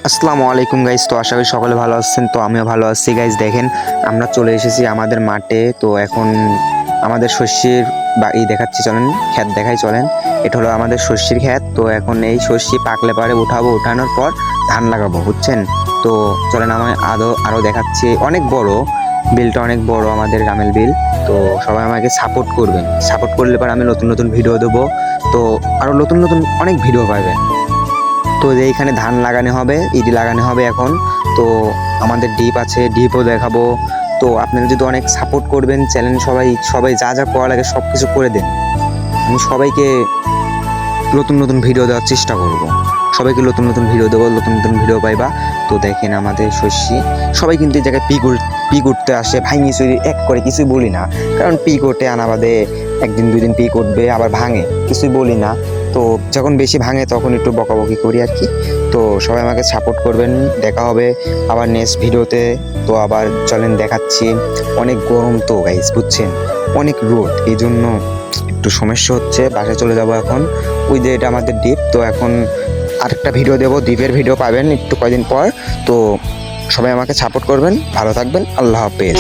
আসসালামু আলাইকুম গাইজ। তো আশা করি সকলে ভালো আছেন। তো আমিও ভালো আছি গাইজ। দেখেন আমরা চলে এসেছি আমাদের মাঠে। তো এখন আমাদের শস্যের দেখাচ্ছি, চলেন ক্ষেত দেখাই চলেন। এটা হলো আমাদের শস্যের ক্ষেত। তো এখন এই শস্য পাকলে পরে উঠাবো, উঠানোর পর ধান লাগাবো, বুঝছেন। তো চলেন আমি আরও দেখাচ্ছি। অনেক বড় বিলটা, অনেক বড় আমাদের রামেল বিল। তো সবাই আমাকে সাপোর্ট করবেন, সাপোর্ট করলে পরে আমি নতুন নতুন ভিডিও দেবো। তো আরও নতুন নতুন অনেক ভিডিও পাবেন। তো এইখানে ধান লাগানো হবে, ইডি লাগানো হবে এখন। তো আমাদের ডিপ আছে, ডিপও দেখাবো। তো আপনারা যদি অনেক সাপোর্ট করবেন, চ্যানেল সবাই যা যা করা লাগে সব কিছু করে দেন। আমি সবাইকে নতুন নতুন ভিডিও দেওয়ার চেষ্টা করব, সবাইকে নতুন নতুন ভিডিও দেবো, নতুন নতুন ভিডিও পাইবা। তো দেখেন আমাদের শস্যি সবাই কিন্তু এই জায়গায় পিক উঠতে আসে, ভাঙি চুরি এক করে কিছুই বলি না, কারণ পিক ওঠে আনা বাদে একদিন দুই দিন পিক উঠবে আবার ভাঙে, কিছুই বলি না। তো যখন বেশি ভাঙে তখন একটু বকাবকি করি আর কি। তো সবাই আমাকে সাপোর্ট করবেন। দেখা হবে আবার নেক্সট ভিডিওতে। তো আবার চলেন দেখাচ্ছি। অনেক গরম তো গাইস, বুঝছেন, অনেক রোদ, এই জন্য একটু সমস্যা হচ্ছে। বাসায় চলে যাব এখন। ওই যে এটা আমাদের দ্বীপ। তো এখন আরেকটা ভিডিও দেবো, দ্বীপের ভিডিও পাবেন একটু কয়দিন পর। তো সবাই আমাকে সাপোর্ট করবেন, ভালো থাকবেন, আল্লাহ হাফেজ।